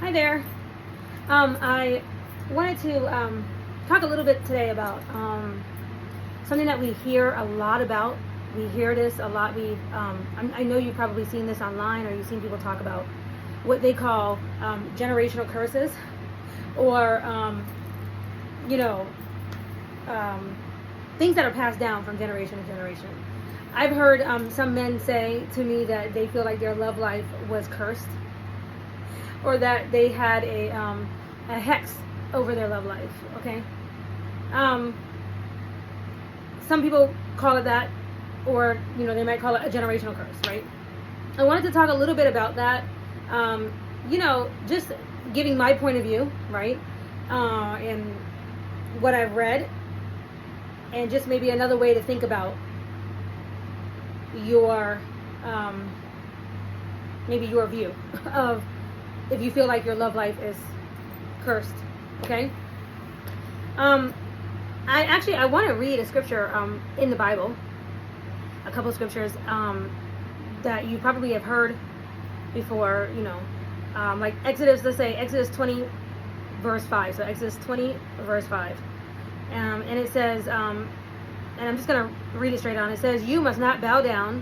Hi there. I wanted to talk a little bit today about something that we hear a lot about. We hear this a lot. I know you've probably seen this online, or you've seen people talk about what they call generational curses, or things that are passed down from generation to generation. I've heard some men say to me that they feel like their love life was cursed, or that they had a hex over their love life. Okay, some people call it that, or they might call it a generational curse, right? I wanted to talk a little bit about that. Just giving my point of view, right, and what I've read, and just maybe another way to think about your maybe your view of if you feel like your love life is cursed. Okay. I want to read a scripture in the Bible, a couple of scriptures that you probably have heard before, like Exodus, let's say Exodus 20 verse 5. So Exodus 20 verse 5. And it says, and I'm just going to read it straight on. It says, "You must not bow down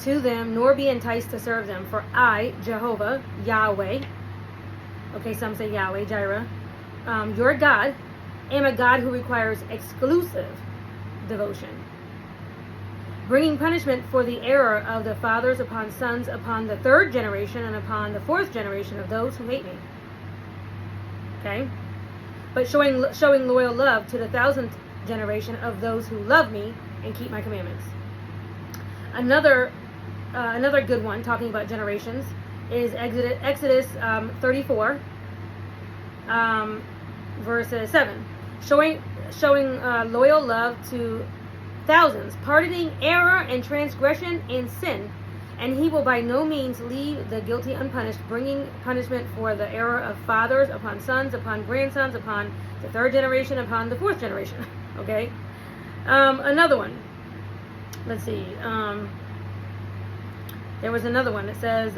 to them, nor be enticed to serve them. For I, Jehovah, Yahweh," okay, some say Yahweh, Jireh, "your God, am a God who requires exclusive devotion, bringing punishment for the error of the fathers upon sons, upon the third generation, and upon the fourth generation of those who hate me." Okay? "But showing loyal love to the thousandth generation of those who love me and keep my commandments." Another good one, talking about generations, is Exodus 34, verse 7. Showing loyal love to thousands, pardoning error and transgression and sin, and he will by no means leave the guilty unpunished, bringing punishment for the error of fathers upon sons, upon grandsons, upon the third generation, upon the fourth generation. Okay? Another one. Let's see. There was another one that says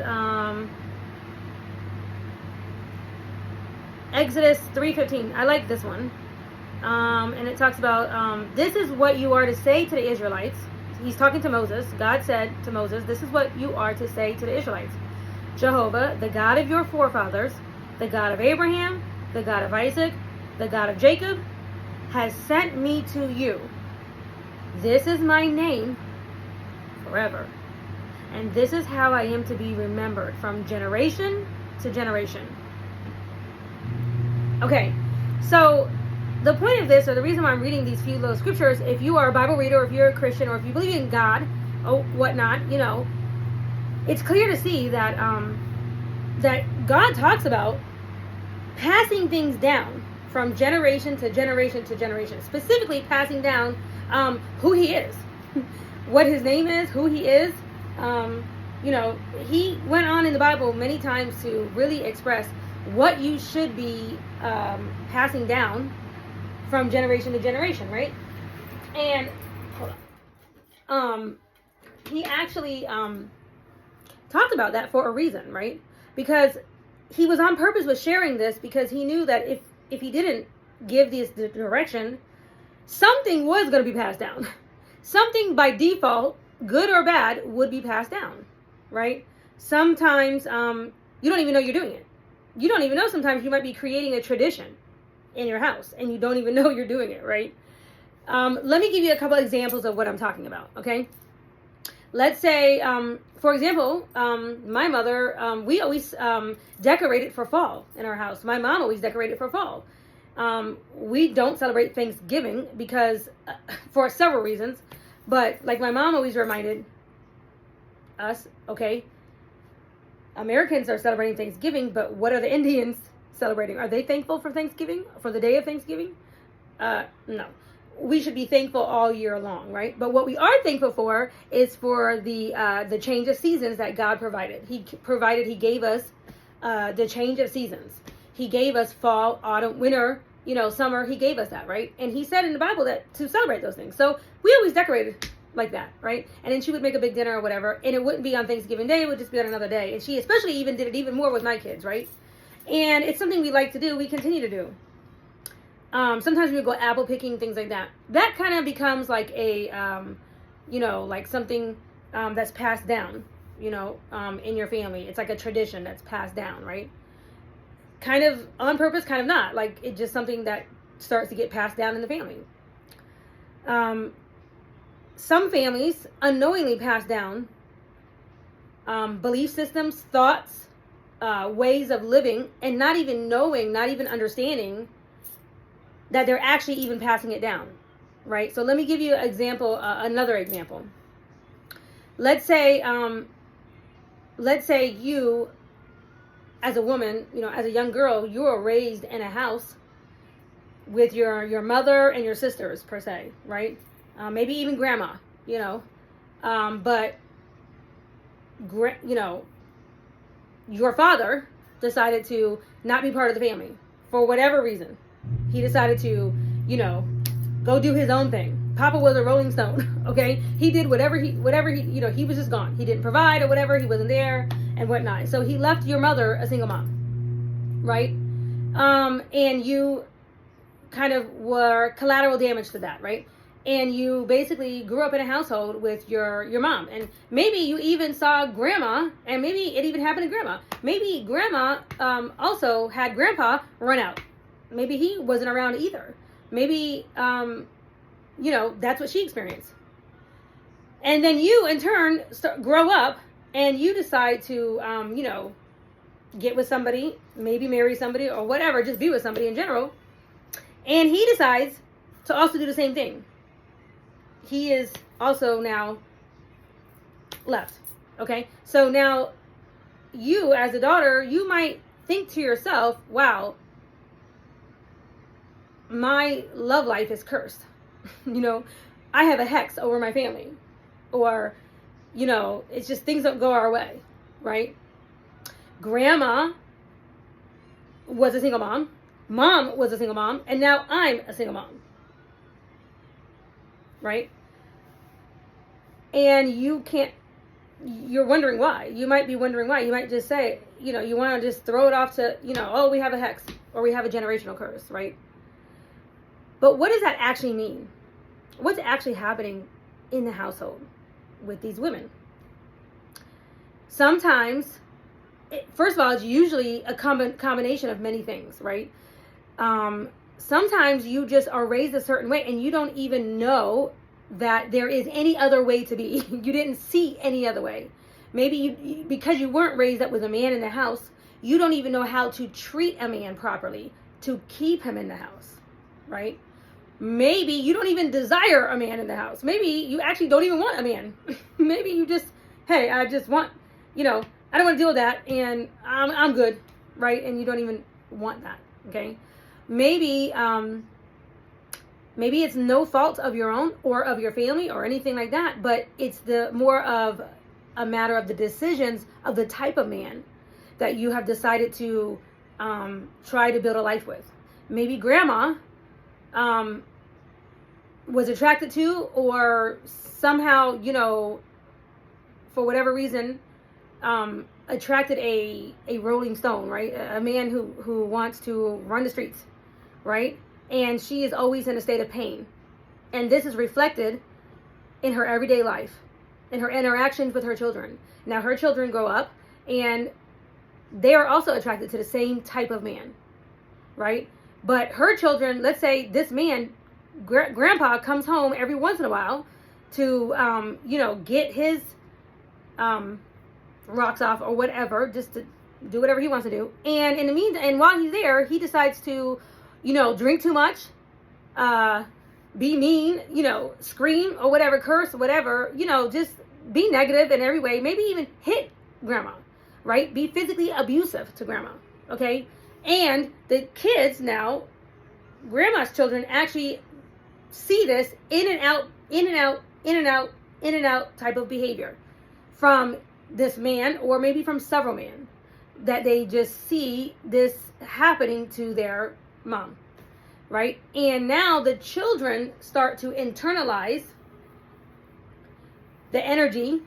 Exodus 3:15. I like this one. And it talks about this is what you are to say to the Israelites. He's talking to Moses. God said to Moses, "This is what you are to say to the Israelites. Jehovah, the God of your forefathers, the God of Abraham, the God of Isaac, the God of Jacob, has sent me to you. This is my name forever. And this is how I am to be remembered from generation to generation." Okay, so the point of this, or the reason why I'm reading these few little scriptures, if you are a Bible reader, or if you're a Christian, or if you believe in God, or whatnot, it's clear to see that that God talks about passing things down from generation to generation to generation, specifically passing down who He is, what His name is, who He is. He went on in the Bible many times to really express what you should be passing down from generation to generation, right? And hold on. He actually talked about that for a reason, right? Because he was on purpose with sharing this, because he knew that if he didn't give this direction, something was going to be passed down. Something by default, good or bad, would be passed down, right? Sometimes you don't even know you're doing it. You don't even know sometimes you might be creating a tradition in your house and you don't even know you're doing it, right? Let me give you a couple examples of what I'm talking about, okay? Let's say, for example, my mother, we always decorated for fall in our house. My mom always decorated for fall. We don't celebrate Thanksgiving because, for several reasons, but like my mom always reminded us, okay, Americans are celebrating Thanksgiving, but what are the Indians celebrating? Are they thankful for Thanksgiving, for the day of Thanksgiving? No. We should be thankful all year long, right? But what we are thankful for is for the change of seasons that God provided. He gave us the change of seasons. He gave us fall, autumn, winter, summer. He gave us that, right? And he said in the Bible that to celebrate those things. So we always decorated like that, right? And then she would make a big dinner or whatever, and it wouldn't be on Thanksgiving Day, it would just be on another day. And she especially even did it even more with my kids, right? And it's something we like to do. We continue to do. Sometimes we go apple picking, things like that. That kind of becomes like a, like something that's passed down, in your family. It's like a tradition that's passed down, right? Kind of on purpose, kind of not. Like it's just something that starts to get passed down in the family. Some families unknowingly pass down belief systems, thoughts, ways of living, and not even knowing, not even understanding that they're actually even passing it down, right? So let me give you an example, another example. Let's say you, as a woman, as a young girl, you were raised in a house with your mother and your sisters, per se, right? Maybe even grandma, but your father decided to not be part of the family for whatever reason. He decided to, go do his own thing. Papa was a Rolling Stone, okay? He did whatever he, he was just gone. He didn't provide or whatever. He wasn't there and whatnot. So he left your mother a single mom, right? And you kind of were collateral damage to that, right? And you basically grew up in a household with your mom. And maybe you even saw grandma, and maybe it even happened to grandma. Maybe grandma also had grandpa run out. Maybe he wasn't around either. Maybe, that's what she experienced. And then you, in turn, grow up, and you decide to, get with somebody, maybe marry somebody or whatever, just be with somebody in general. And he decides to also do the same thing. He is also now left. Okay? So now you, as a daughter, you might think to yourself, wow, my love life is cursed. I have a hex over my family. Or, it's just things don't go our way, right? Grandma was a single mom. Mom was a single mom. And now I'm a single mom. Right? And you're wondering why. You might be wondering why. You might just say, you want to just throw it off to, oh, we have a hex or we have a generational curse, right? But what does that actually mean? What's actually happening in the household with these women? Sometimes, first of all, it's usually a combination of many things, right? Sometimes you just are raised a certain way and you don't even know that there is any other way to be. You didn't see any other way. Maybe because you weren't raised up with a man in the house, you don't even know how to treat a man properly to keep him in the house, right? Maybe you don't even desire a man in the house. Maybe you actually don't even want a man. Maybe you just, hey, I just want, I don't want to deal with that and I'm good, right? And you don't even want that, okay? Maybe it's no fault of your own or of your family or anything like that, but it's more of a matter of the decisions of the type of man that you have decided to try to build a life with. Maybe grandma was attracted to, or somehow, for whatever reason, attracted a Rolling Stone, right? A man who wants to run the streets, right? And she is always in a state of pain. And this is reflected in her everyday life, in her interactions with her children. Now her children grow up and they are also attracted to the same type of man, right? But her children, let's say this man, grandpa comes home every once in a while to, get his rocks off or whatever, just to do whatever he wants to do. And in the meantime, and while he's there, he decides to, drink too much, be mean, scream or whatever, curse, whatever, just be negative in every way, maybe even hit grandma, right? Be physically abusive to grandma, okay? And the kids now, grandma's children, actually see this in and out type of behavior from this man, or maybe from several men, that they just see this happening to their mom, right? And now the children start to internalize the energy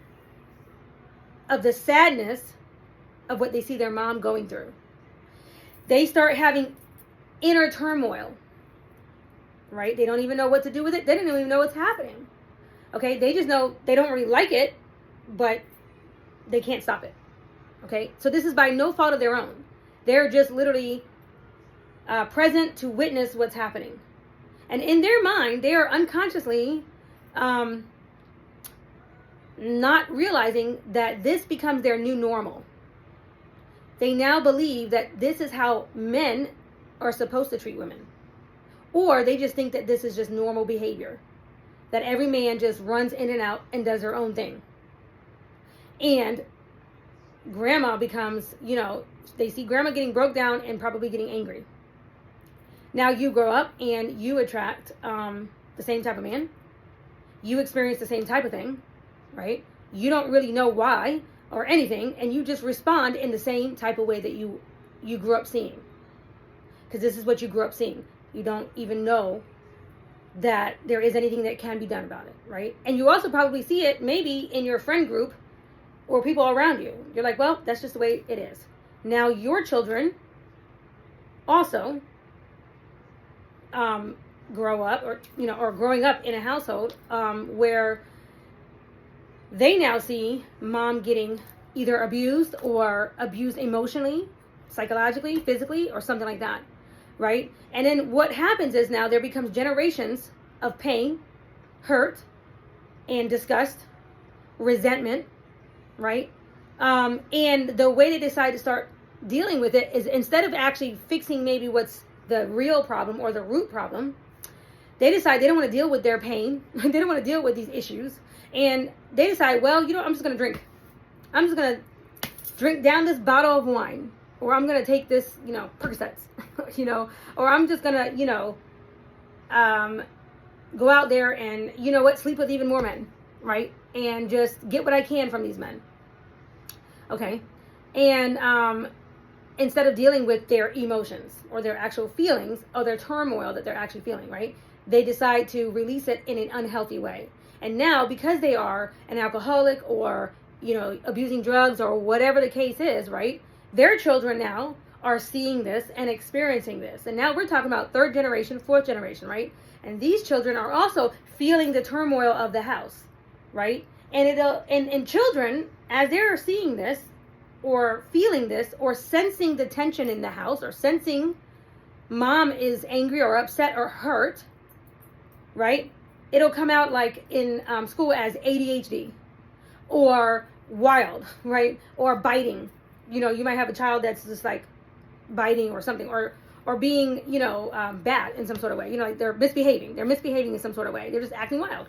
of the sadness of what they see their mom going through. they start having inner turmoil, right? They don't even know what to do with it. They don't even know what's happening. Okay, they just know they don't really like it, but they can't stop it. Okay, so this is by no fault of their own. They're just literally present to witness what's happening. And in their mind, they are unconsciously not realizing that this becomes their new normal. They now believe that this is how men are supposed to treat women. Or they just think that this is just normal behavior. That every man just runs in and out and does their own thing. And grandma becomes, they see grandma getting broke down and probably getting angry. Now you grow up and you attract the same type of man. You experience the same type of thing, right? You don't really know why or anything, and you just respond in the same type of way that you grew up seeing. Because this is what you grew up seeing. You don't even know that there is anything that can be done about it, right? And you also probably see it maybe in your friend group or people around you. You're like, well, that's just the way it is. Now your children also grow up, or growing up in a household where they now see mom getting either abused or abused emotionally, psychologically, physically, or something like that, right? And then what happens is now there becomes generations of pain, hurt, and disgust, resentment, right? And the way they decide to start dealing with it is, instead of actually fixing maybe what's the real problem or the root problem, they decide they don't want to deal with their pain. They don't want to deal with these issues. And they decide, well, I'm just going to drink. I'm just going to drink down this bottle of wine. Or I'm going to take this, Percocets, or I'm just going to, go out there and, sleep with even more men, right? And just get what I can from these men. Okay. And instead of dealing with their emotions or their actual feelings or their turmoil that they're actually feeling, right? They decide to release it in an unhealthy way. And now, because they are an alcoholic or, abusing drugs or whatever the case is, right? Their children now are seeing this and experiencing this. And now we're talking about third generation, fourth generation, right? And these children are also feeling the turmoil of the house, right? And children, as they're seeing this or feeling this or sensing the tension in the house or sensing mom is angry or upset or hurt, right? It'll come out like in school as ADHD or wild, right? Or biting. You might have a child that's just like biting or something, or being, bad in some sort of way. Like they're misbehaving. They're misbehaving in some sort of way. They're just acting wild.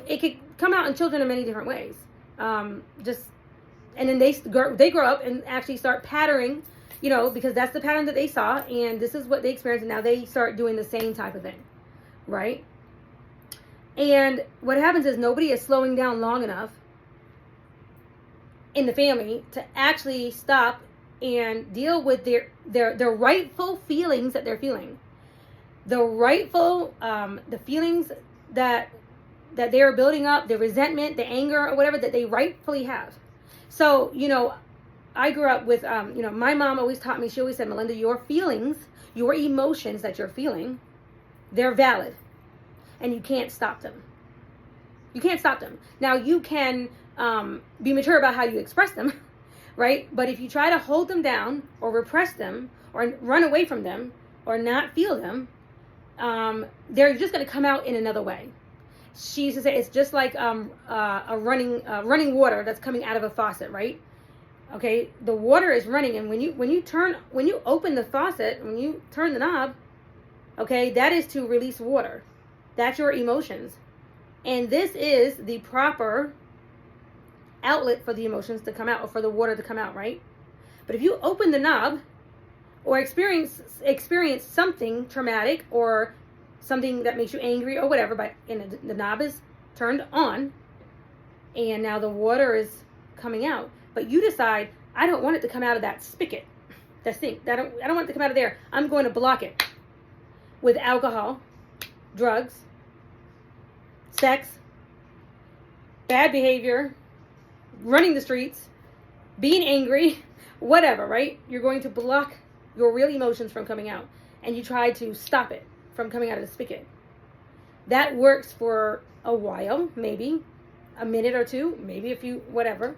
It could come out in children in many different ways. And then they grow up and actually start patterning, because that's the pattern that they saw, and this is what they experienced, and now they start doing the same type of thing, right? And what happens is nobody is slowing down long enough in the family to actually stop and deal with their rightful feelings that they're feeling. The rightful, the feelings that they are building up, the resentment, the anger, or whatever that they rightfully have. So, I grew up with, my mom always taught me, she always said, Melinda, your feelings, your emotions that you're feeling, they're valid. And you can't stop them. You can't stop them. Now, you can be mature about how you express them, right? But if you try to hold them down or repress them or run away from them or not feel them, they're just going to come out in another way. She used to say it's just like a running water that's coming out of a faucet, right? Okay, the water is running, and when you open the faucet, when you turn the knob, okay, that is to release water. That's your emotions. And this is the proper outlet for the emotions to come out, or for the water to come out, right? But if you open the knob or experience something traumatic or something that makes you angry or whatever, and the knob is turned on and now the water is coming out, but you decide, I don't want it to come out of that spigot, that sink. I don't want it to come out of there. I'm going to block it with alcohol, drugs, sex, bad behavior, running the streets, being angry, whatever, right? You're going to block your real emotions from coming out, and you try to stop it from coming out of the spigot. That works for a while, maybe a minute or two, maybe a few, whatever.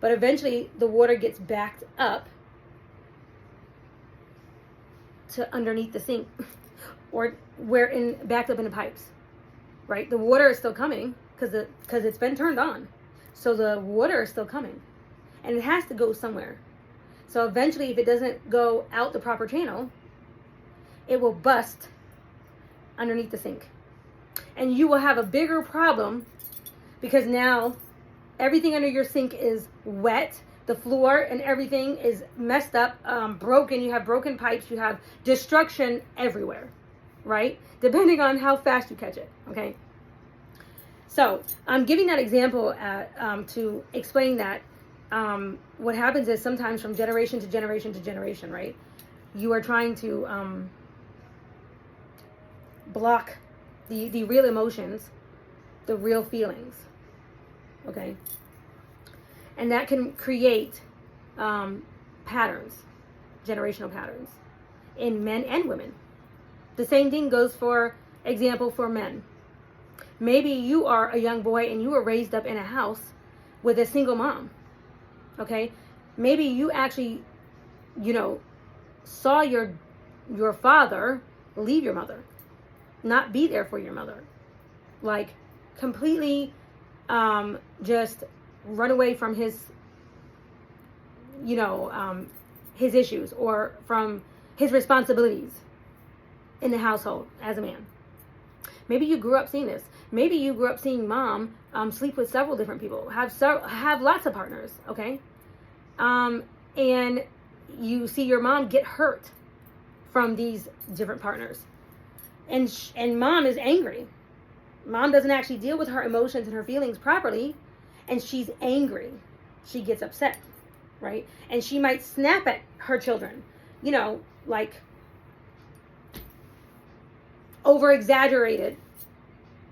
But eventually the water gets backed up to underneath the sink or backed up in the pipes, right? The water is still coming because it's been turned on. So the water is still coming and it has to go somewhere. So eventually, if it doesn't go out the proper channel, it will bust underneath the sink. And you will have a bigger problem because now everything under your sink is wet. The floor and everything is messed up, broken. You have broken pipes. You have destruction everywhere, right? Depending on how fast you catch it, okay? So I'm giving that example to explain that what happens is sometimes from generation to generation to generation, right? You are trying to block the real emotions, the real feelings, okay? And that can create patterns, generational patterns in men and women. The same thing goes, for example, for men. Maybe you are a young boy and you were raised up in a house with a single mom, okay? Maybe you actually, saw your father leave your mother, not be there for your mother, like completely just run away from his issues or from his responsibilities in the household as a man. Maybe you grew up seeing this. Maybe you grew up seeing mom sleep with several different people, have lots of partners, okay? And you see your mom get hurt from these different partners. And mom is angry. Mom doesn't actually deal with her emotions and her feelings properly, and she's angry. She gets upset, right? And she might snap at her children, like over-exaggerated.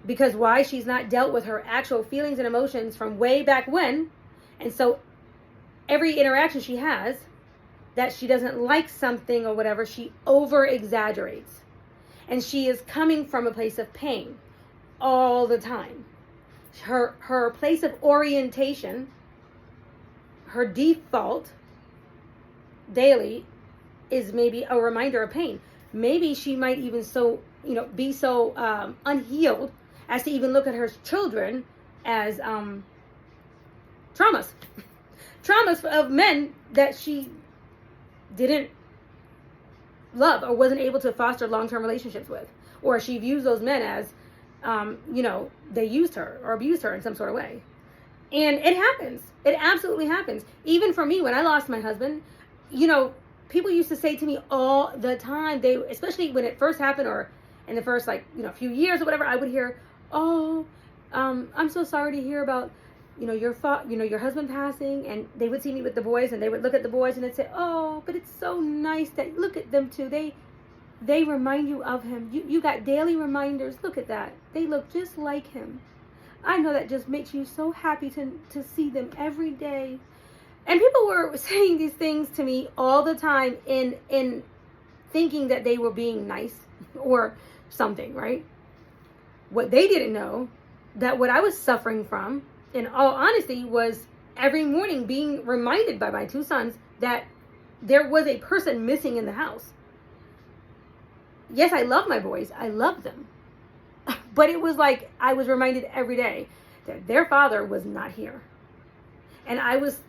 Because why? She's not dealt with her actual feelings and emotions from way back when. And so every interaction she has that she doesn't like something or whatever, she over-exaggerates. And she is coming from a place of pain all the time. Her place of orientation, her default daily is maybe a reminder of pain. Maybe she might even be so unhealed as to even look at her children as traumas of men that she didn't love or wasn't able to foster long-term relationships with, or she views those men as they used her or abused her in some sort of way. And it happens. It absolutely happens. Even for me, when I lost my husband, people used to say to me all the time, especially when it first happened or in the first few years or whatever, I would hear, I'm so sorry to hear about your husband passing. And they would see me with the boys and they would look at the boys and they'd say, oh, but it's so nice that, look at them too. They remind you of him. You got daily reminders. Look at that. They look just like him. I know that just makes you so happy to see them every day. And people were saying these things to me all the time in thinking that they were being nice or something, right? What they didn't know, that what I was suffering from, in all honesty, was every morning being reminded by my two sons that there was a person missing in the house. Yes, I love my boys. I love them. But it was like I was reminded every day that their father was not here. And I was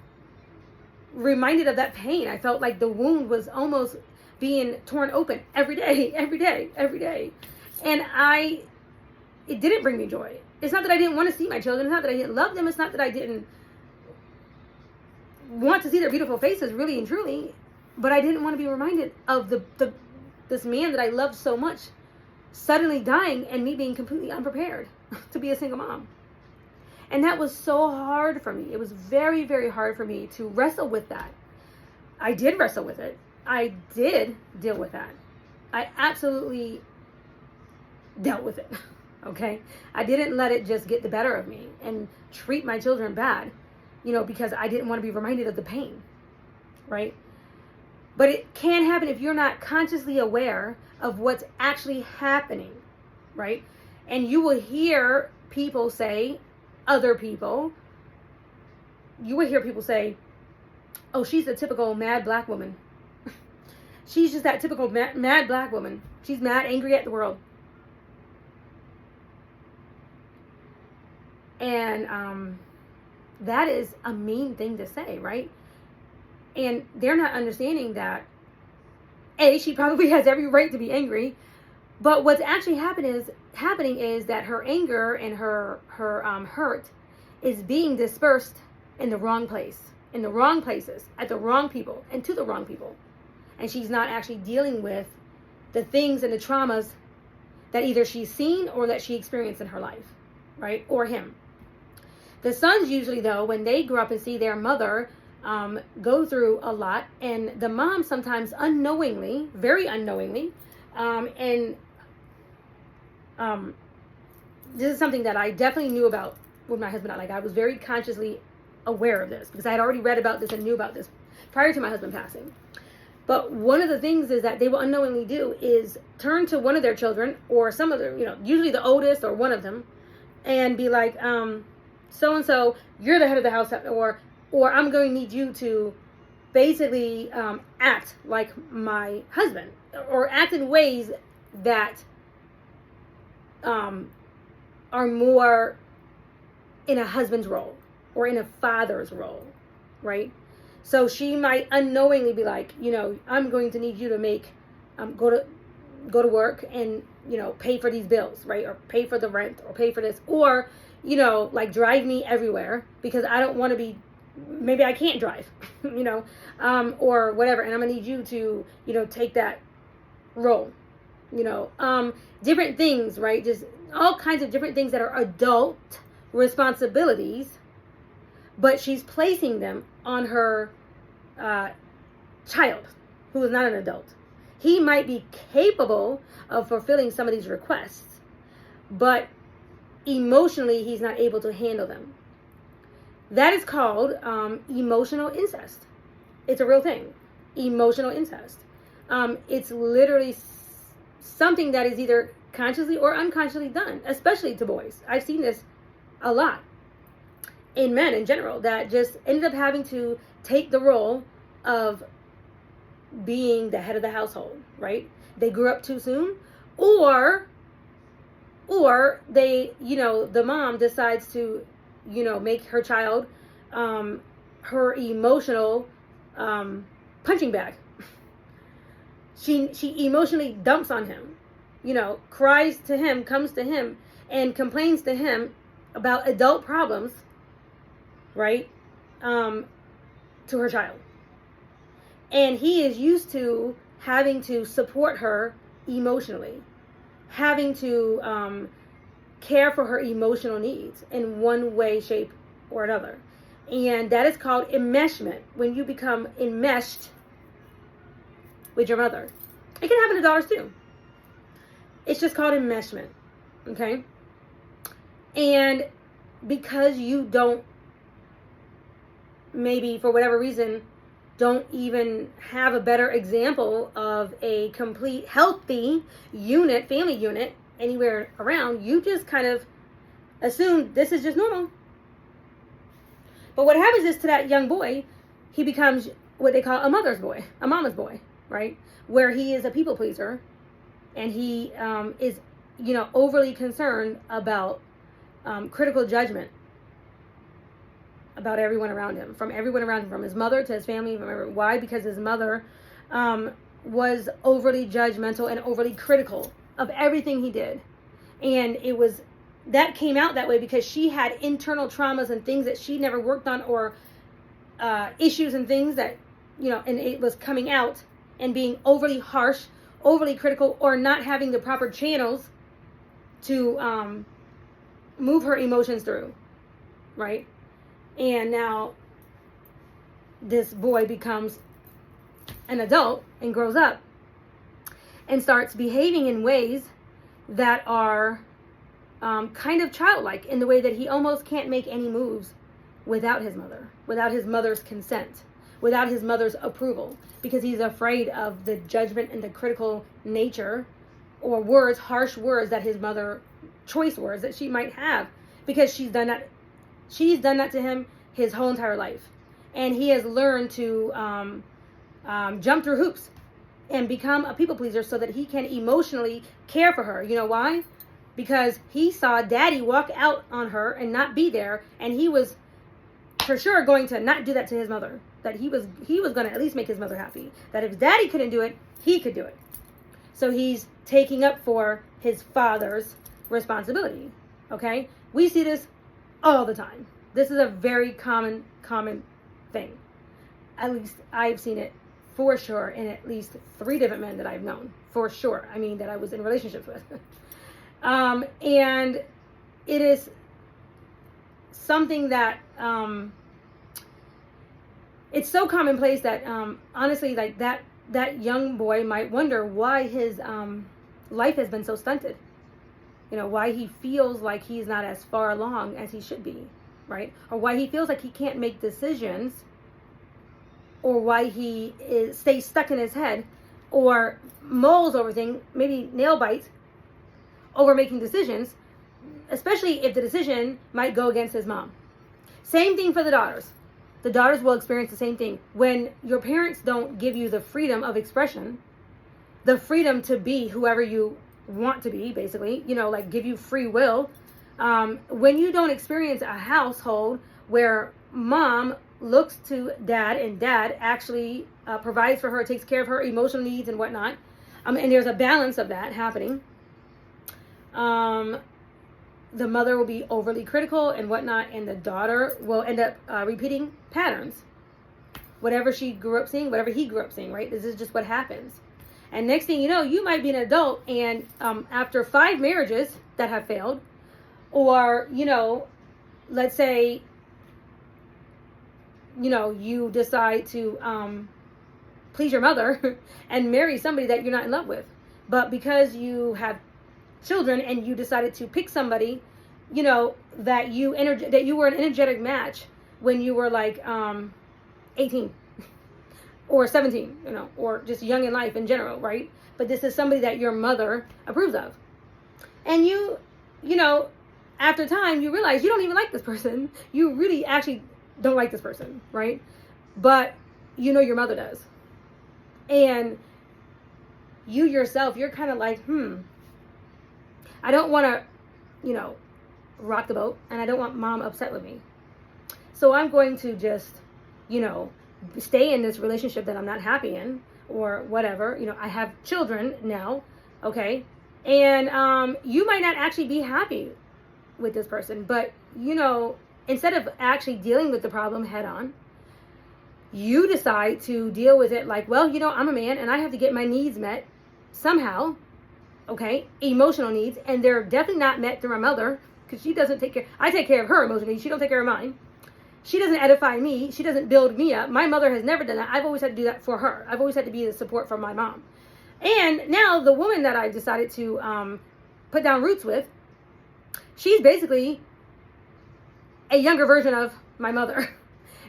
reminded of that pain. I felt like the wound was almost being torn open every day. And it didn't bring me joy. It's not that I didn't want to see my children. It's not that I didn't love them. It's not that I didn't want to see their beautiful faces, really and truly. But I didn't want to be reminded of this man that I loved so much suddenly dying and me being completely unprepared to be a single mom. And that was so hard for me. It was very, very hard for me to wrestle with that. I did wrestle with it. I did deal with that. I absolutely dealt with it. Okay? I didn't let it just get the better of me and treat my children bad, because I didn't want to be reminded of the pain. Right? But it can happen if you're not consciously aware of what's actually happening, right? And you will hear people say, you will hear people say, oh, she's a typical mad black woman. She's just that typical mad black woman. She's mad, angry at the world. And that is a mean thing to say, right? And they're not understanding that, A, she probably has every right to be angry, but what's actually happening is that her anger and her hurt is being dispersed in the wrong place, in the wrong places, at the wrong people, and to the wrong people. And she's not actually dealing with the things and the traumas that either she's seen or that she experienced in her life, right? Or him. The sons usually, though, when they grow up and see their mother go through a lot, and the mom sometimes unknowingly, very unknowingly, this is something that I definitely knew about with my husband. Like, I was very consciously aware of this because I had already read about this and knew about this prior to my husband passing. But one of the things is that they will unknowingly do is turn to one of their children or some of their, usually the oldest or one of them, and be like, so-and-so, you're the head of the house, or I'm going to need you to basically act like my husband, or act in ways that are more in a husband's role or in a father's role, right? So she might unknowingly be like, I'm going to need you to make, go to work and, pay for these bills, right? Or pay for the rent or pay for this, or, like drive me everywhere because I don't want to be, maybe I can't drive, or whatever. And I'm going to need you to, take that role, different things, right? Just all kinds of different things that are adult responsibilities, but she's placing them on her child who is not an adult. He might be capable of fulfilling some of these requests, but emotionally he's not able to handle them. That is called emotional incest. It's a real thing. Emotional incest. It's literally something that is either consciously or unconsciously done, especially to boys. I've seen this a lot in men in general that just ended up having to take the role of being the head of the household, right? They grew up too soon, or they, the mom decides to, make her child her emotional punching bag. She emotionally dumps on him, cries to him, comes to him, and complains to him about adult problems, right, to her child. And he is used to having to support her emotionally, having to care for her emotional needs in one way, shape, or another. And that is called enmeshment, when you become enmeshed with your mother. It can happen to daughters too. It's just called enmeshment, okay? And because you don't, maybe for whatever reason, don't even have a better example of a complete healthy unit, family unit, anywhere around, you just kind of assume this is just normal. But what happens is, to that young boy, he becomes what they call a mother's boy, a mama's boy, right? Where he is a people pleaser, and he is, overly concerned about critical judgment about everyone around him, from his mother to his family. Remember why? Because his mother was overly judgmental and overly critical of everything he did. And that came out that way because she had internal traumas and things that she never worked on, or issues and things that, and it was coming out and being overly harsh, overly critical, or not having the proper channels to move her emotions through, right? And now this boy becomes an adult and grows up and starts behaving in ways that are kind of childlike, in the way that he almost can't make any moves without his mother's consent, without his mother's approval, because he's afraid of the judgment and the critical nature or words, harsh words that his mother, choice words that she might have, because she's done that to him his whole entire life. And he has learned to jump through hoops and become a people pleaser so that he can emotionally care for her. You know why? Because he saw daddy walk out on her and not be there, and he was for sure going to not do that to his mother. That he was going to at least make his mother happy. That if daddy couldn't do it, he could do it. So he's taking up for his father's responsibility. Okay? We see this all the time. This is a very common thing. At least I've seen it for sure in at least 3 different men that I've known. For sure. I mean, that I was in relationships with. And it is something that it's so commonplace that honestly, like that young boy might wonder why his life has been so stunted. You know, why he feels like he's not as far along as he should be, right? Or why he feels like he can't make decisions, or why he stays stuck in his head, or mulls over things, maybe nail bites over making decisions, especially if the decision might go against his mom. Same thing for the daughters. The daughters will experience the same thing. When your parents don't give you the freedom of expression, the freedom to be whoever you want to be, basically, you know, like give you free will, when you don't experience a household where mom looks to dad and dad actually provides for her, takes care of her emotional needs and whatnot, and there's a balance of that happening, the mother will be overly critical and whatnot, and the daughter will end up repeating patterns. Whatever she grew up seeing, whatever he grew up seeing, right? This is just what happens. And next thing you know, you might be an adult, and after 5 marriages that have failed, or, you know, let's say, you know, you decide to please your mother and marry somebody that you're not in love with. But because you have children and you decided to pick somebody, you know, that you were an energetic match when you were like 18 or 17, you know, or just young in life in general, right? But this is somebody that your mother approves of. And you know, after time, you realize you don't even like this person. You really actually don't like this person, right? But you know your mother does. And you yourself, you're kind of like, I don't want to, you know, rock the boat, and I don't want mom upset with me. So I'm going to just, you know, stay in this relationship that I'm not happy in, or whatever. You know, I have children now, okay? And you might not actually be happy with this person, but, you know, instead of actually dealing with the problem head on, you decide to deal with it like, well, you know, I'm a man and I have to get my needs met somehow, okay? Emotional needs, and they're definitely not met through my mother, because she doesn't take care. I take care of her emotional needs. She don't take care of mine. She doesn't edify me. She doesn't build me up. My mother has never done that. I've always had to do that for her. I've always had to be the support for my mom. And now the woman that I've decided to put down roots with, she's basically a younger version of my mother.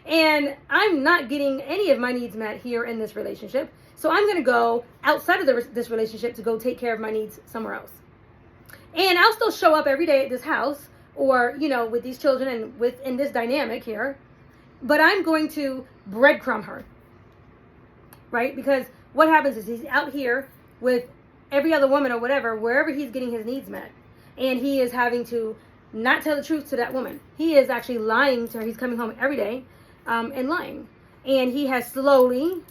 And I'm not getting any of my needs met here in this relationship. So I'm going to go outside of this relationship to go take care of my needs somewhere else. And I'll still show up every day at this house, or, you know, with these children and in this dynamic here. But I'm going to breadcrumb her, right? Because what happens is he's out here with every other woman or whatever, wherever he's getting his needs met. And he is having to not tell the truth to that woman. He is actually lying to her. He's coming home every day and lying. And he has slowly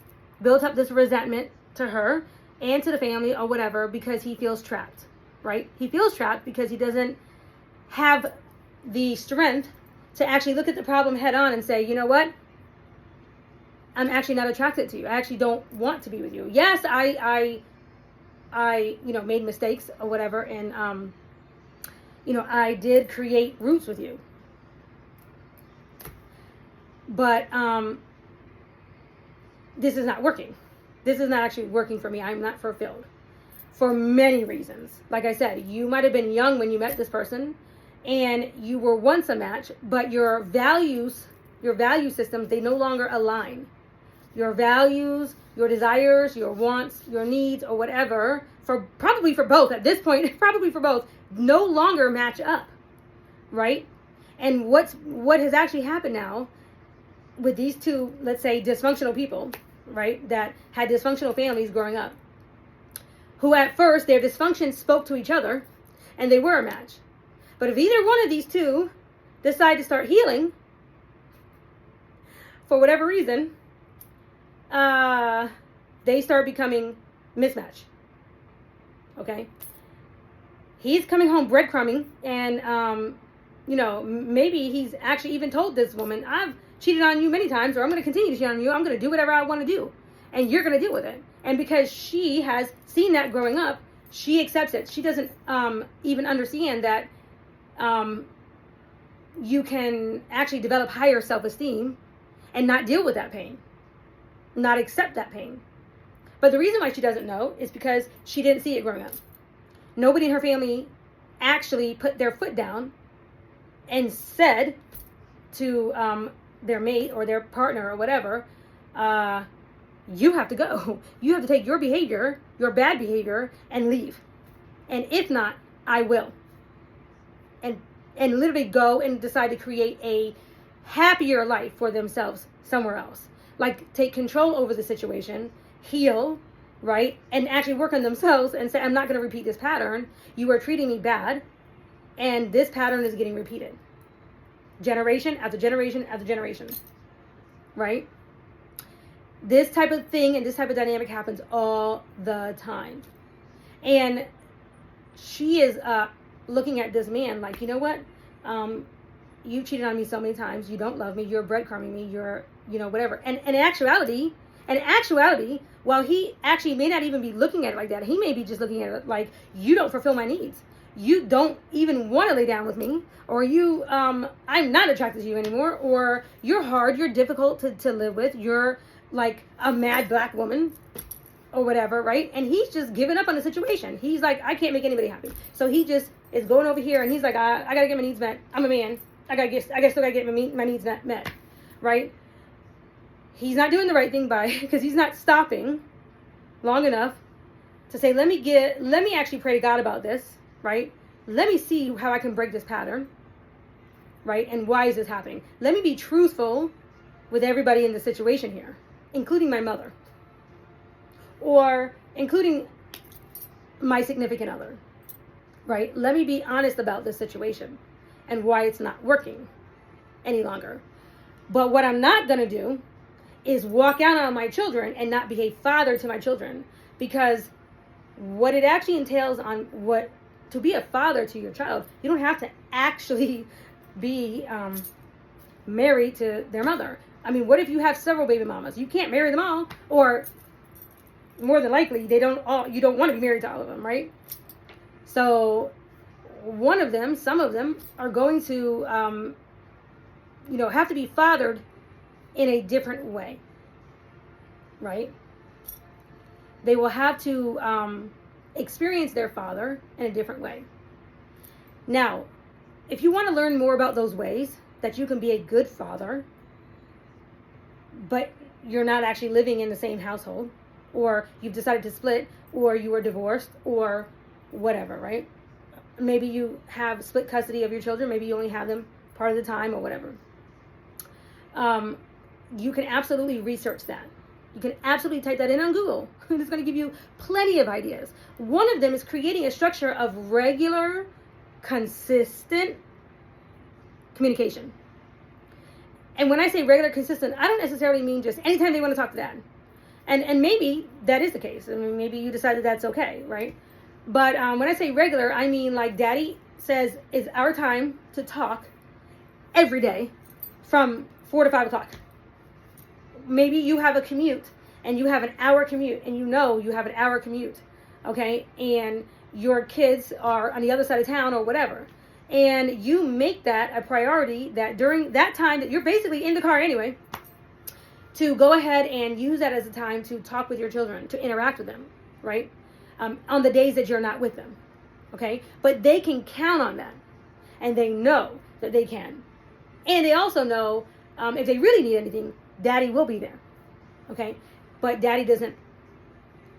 built up this resentment to her and to the family or whatever, because he feels trapped, right? He feels trapped because he doesn't have the strength to actually look at the problem head on and say, you know what? I'm actually not attracted to you. I actually don't want to be with you. Yes, I you know, made mistakes or whatever, and you know, I did create roots with you. But this is not working. This is not actually working for me. I'm not fulfilled for many reasons. Like I said, you might have been young when you met this person, and you were once a match, but your values, your value systems, they no longer align. your values, your desires, your wants, your needs, or whatever, probably for both at this point, probably for both, no longer match up, right? And what has actually happened now with these two, let's say, dysfunctional people, right, that had dysfunctional families growing up, who at first their dysfunction spoke to each other and they were a match. But if either one of these two decide to start healing for whatever reason, they start becoming mismatch. Okay? He's coming home breadcrumbing, and maybe he's actually even told this woman, I've cheated on you many times, or I'm going to continue to cheat on you. I'm going to do whatever I want to do, and you're going to deal with it. And because she has seen that growing up, she accepts it. She doesn't even understand that you can actually develop higher self-esteem and not deal with that pain, not accept that pain. But the reason why she doesn't know is because she didn't see it growing up. Nobody in her family actually put their foot down and said to their mate or their partner or whatever, you have to go. You have to take your behavior, your bad behavior, and leave. And if not, I will. And literally go and decide to create a happier life for themselves somewhere else. Like, take control over the situation, heal, right? And actually work on themselves and say, I'm not going to repeat this pattern. You are treating me bad, and this pattern is getting repeated. Generation after generation after generation, right? This type of thing and this type of dynamic happens all the time. And she is looking at this man like, you know what? You cheated on me so many times. You don't love me. You're breadcrumbing me. You're, whatever. And in actuality, while he actually may not even be looking at it like that, he may be just looking at it like, you don't fulfill my needs. You don't even want to lay down with me, or I'm not attracted to you anymore, or you're hard, you're difficult to live with, you're like a mad black woman, or whatever, right? And he's just giving up on the situation. He's like, I can't make anybody happy. So he just is going over here, and he's like, I gotta get my needs met. I'm a man. I still gotta get my needs met, right? He's not doing the right thing because he's not stopping long enough to say, let me actually pray to God about this, right? Let me see how I can break this pattern, right? And why is this happening? Let me be truthful with everybody in the situation here, including my mother, or including my significant other, right? Let me be honest about this situation and why it's not working any longer. But what I'm not going to do is walk out on my children and not be a father to my children, because what it actually entails on to be a father to your child, you don't have to actually be married to their mother. I mean, what if you have several baby mamas? You can't marry them all, or more than likely, you don't want to be married to all of them, right? So some of them are going to, have to be fathered in a different way, right? They will have to experience their father in a different way. Now, if you want to learn more about those ways that you can be a good father, but you're not actually living in the same household, or you've decided to split, or you were divorced, or whatever, right? Maybe you have split custody of your children. Maybe you only have them part of the time, or whatever. You can absolutely research that. You can absolutely type that in on Google. It's going to give you plenty of ideas. One of them is creating a structure of regular, consistent communication. And when I say regular, consistent, I don't necessarily mean just anytime they want to talk to dad. And maybe that is the case. I mean, maybe you decided that's okay, right? But when I say regular, I mean like daddy says it's our time to talk every day from 4 to 5 o'clock. Maybe you have a commute and you have an hour commute, and you have an hour commute, okay? And your kids are on the other side of town or whatever. And you make that a priority, that during that time that you're basically in the car anyway, to go ahead and use that as a time to talk with your children, to interact with them, right? On the days that you're not with them, okay? But they can count on that, and they know that they can. And they also know if they really need anything, daddy will be there, okay? But daddy doesn't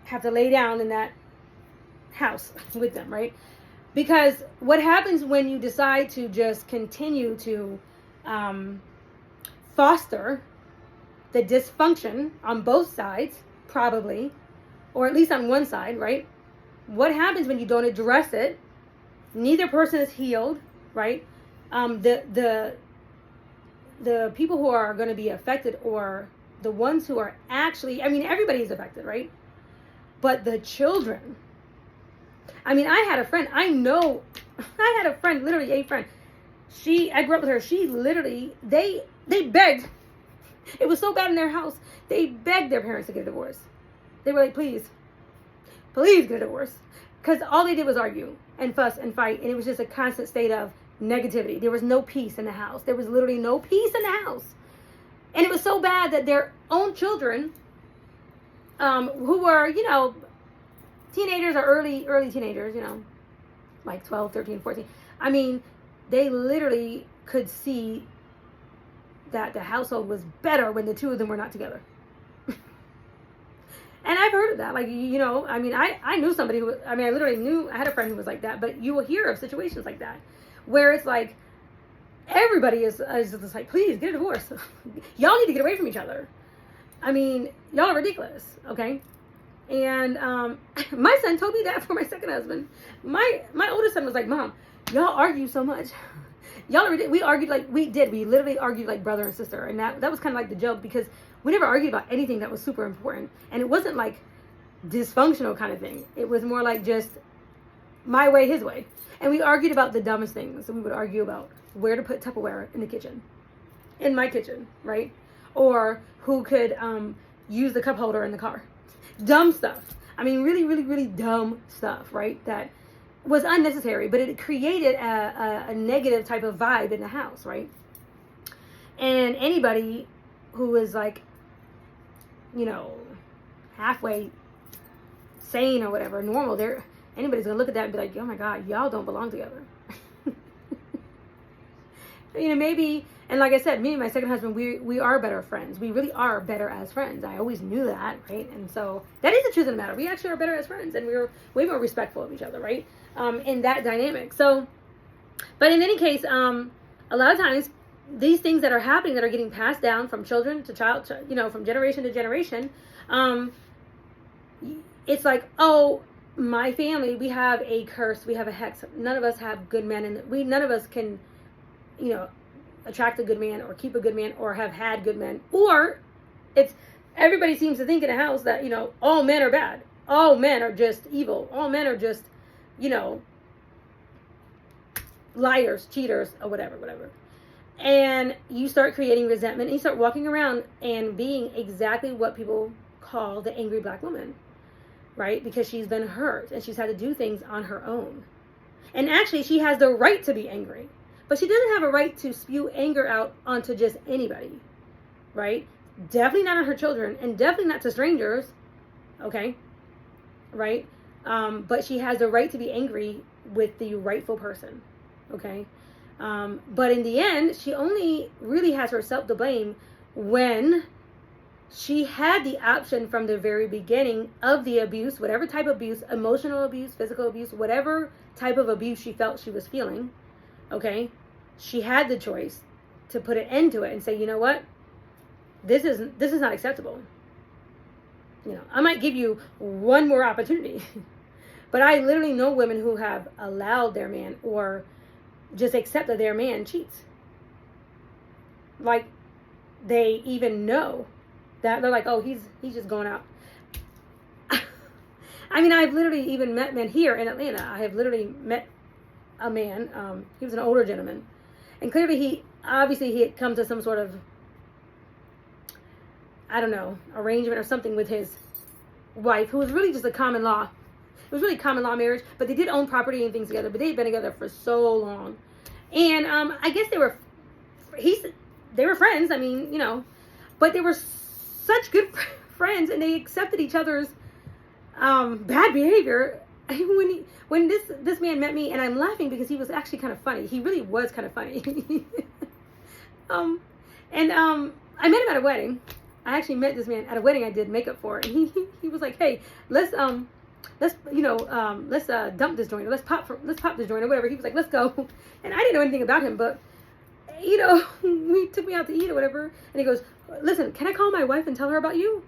have to lay down in that house with them, right? Because what happens when you decide to just continue to foster the dysfunction on both sides, probably, or at least on one side, right? What happens when you don't address it? Neither person is healed, right? The people who are going to be affected, or the ones who are actually, I mean, everybody is affected, right? But the children, I mean, I had a friend, literally a friend. I grew up with her. She literally, they begged. It was so bad in their house. They begged their parents to get a divorce. They were like, please get a divorce. Because all they did was argue and fuss and fight. And it was just a constant state of negativity. There was no peace in the house. There was literally no peace in the house. And it was so bad that their own children, who were, teenagers or early teenagers, like 12, 13, 14. I mean, they literally could see that the household was better when the two of them were not together. And I've heard of that. Like, I mean, I knew somebody who, I had a friend who was like that, but you will hear of situations like that where it's like, everybody is just like, please get a divorce. Y'all need to get away from each other. I mean, y'all are ridiculous. Okay. And, my son told me that for my second husband. My oldest son was like, Mom, y'all argue so much. We argued like, we literally argued like brother and sister. And that was kind of like the joke, because we never argued about anything that was super important. And it wasn't like dysfunctional kind of thing. It was more like just my way, his way. And we argued about the dumbest things. So we would argue about where to put Tupperware in the kitchen, in my kitchen, right? Or who could use the cup holder in the car. Dumb stuff. I mean, really, really, really dumb stuff, right? That was unnecessary, but it created a negative type of vibe in the house, right? And anybody who is like, halfway sane or whatever, normal, anybody's gonna look at that and be like, oh my God, y'all don't belong together. Maybe, and like I said, me and my second husband, we are better friends. We really are better as friends. I always knew that, right? And so that is the truth of the matter. We actually are better as friends, and we're way more respectful of each other, right? In that dynamic. So, but in any case, a lot of times, these things that are happening, that are getting passed down from children to child, from generation to generation, it's like, oh, my family, we have a curse, we have a hex. None of us have good men, and none of us can, attract a good man or keep a good man or have had good men. Or everybody seems to think in a house that, all men are bad. All men are just evil. All men are just, liars, cheaters, or whatever. And you start creating resentment, and you start walking around and being exactly what people call the angry black woman, right? Because she's been hurt and she's had to do things on her own. And actually, she has the right to be angry, but she doesn't have a right to spew anger out onto just anybody, right? Definitely not on her children, and definitely not to strangers, okay? Right? But she has the right to be angry with the rightful person, okay? But in the end, she only really has herself to blame when she had the option from the very beginning of the abuse, whatever type of abuse, emotional abuse, physical abuse, whatever type of abuse she felt she was feeling, okay? She had the choice to put an end to it and say, you know what? This is not acceptable. I might give you one more opportunity. But I literally know women who have allowed their man, or just accept that their man cheats. Like, they even know that. They're like, oh, he's just going out. I mean, I've literally even met men here in Atlanta. I have literally met a man. He was an older gentleman. And clearly he had come to some sort of, I don't know, arrangement or something with his wife, who was really just a common law. It was really common law marriage, but they did own property and things together, but they had been together for so long. And I guess they were friends, I mean, but they were such good friends, and they accepted each other's bad behavior. When this man met me, and I'm laughing because he was actually kind of funny. He really was kind of funny. I met him at a wedding, I actually met this man at a wedding I did makeup for, and he was like, hey, let's dump this joint, or let's pop this joint, or whatever. He was like, let's go. And I didn't know anything about him, but he took me out to eat or whatever, and he goes, listen, can I call my wife and tell her about you?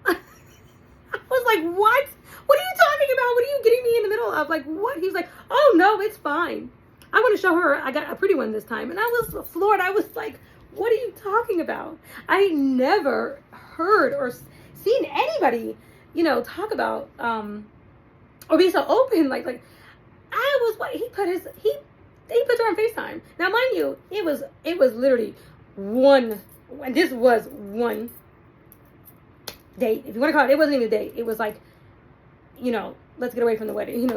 I was like, what? What are you talking about? What are you getting me in the middle of? Like, what? He was like, oh no, it's fine. I want to show her I got a pretty one this time. And I was floored. I was like, what are you talking about? I never heard or seen anybody, talk about, or be so open. Like I was, what he put her on FaceTime. Now, mind you, it was literally this was one date. If you want to call it, it wasn't even a date. It was like, let's get away from the wedding.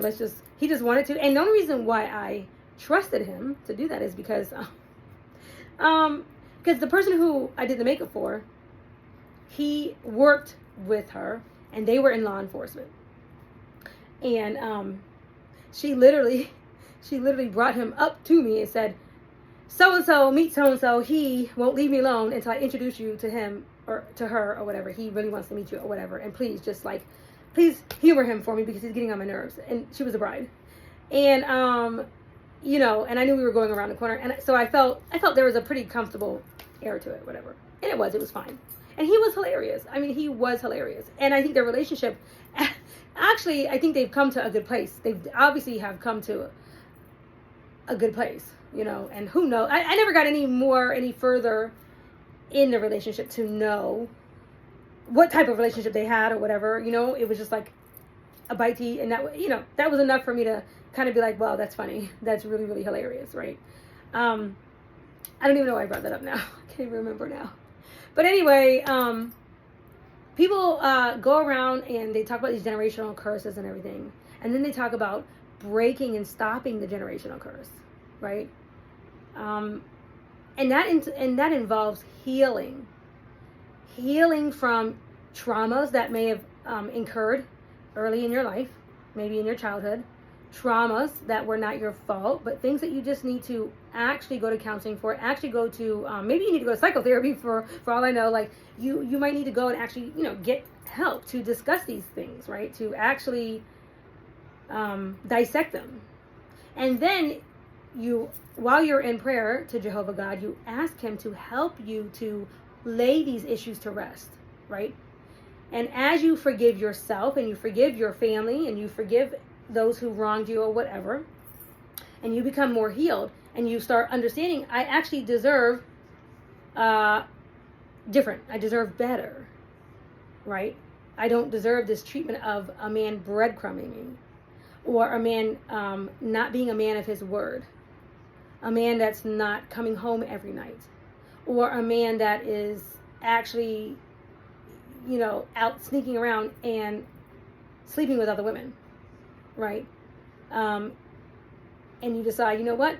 He just wanted to. And the only reason why I trusted him to do that is because the person who I did the makeup for, he worked with her, and they were in law enforcement. And she literally brought him up to me and said, so-and-so, meet so-and-so. He won't leave me alone until I introduce you to him or to her or whatever. He really wants to meet you or whatever. And please humor him for me because he's getting on my nerves. And she was a bride. And, and I knew we were going around the corner. And so I felt there was a pretty comfortable air to it, whatever. And it was fine. And he was hilarious. I mean, he was hilarious. And I think their relationship, actually, I think they've come to a good place. They obviously have come to a good place, and who knows? I never got any further in the relationship to know what type of relationship they had or whatever. It was just like a bitey, and that was enough for me to kind of be like, well, that's funny. That's really, really hilarious, right? I don't even know why I brought that up now. I can't even remember now. But anyway, people go around and they talk about these generational curses and everything. And then they talk about breaking and stopping the generational curse, right? And that involves healing from traumas that may have incurred early in your life, maybe in your childhood, traumas that were not your fault, but things that you just need to actually go to counseling for, actually go to, maybe you need to go to psychotherapy for all I know. Like you might need to go and actually, get help to discuss these things, right? To actually dissect them. And then while you're in prayer to Jehovah God, you ask him to help you to lay these issues to rest, right? And as you forgive yourself and you forgive your family and you forgive those who wronged you or whatever, and you become more healed and you start understanding, I actually deserve different. I deserve better, right? I don't deserve this treatment of a man breadcrumbing me, or a man not being a man of his word, a man that's not coming home every night, or a man that is actually, out sneaking around and sleeping with other women, right? And you decide, you know what?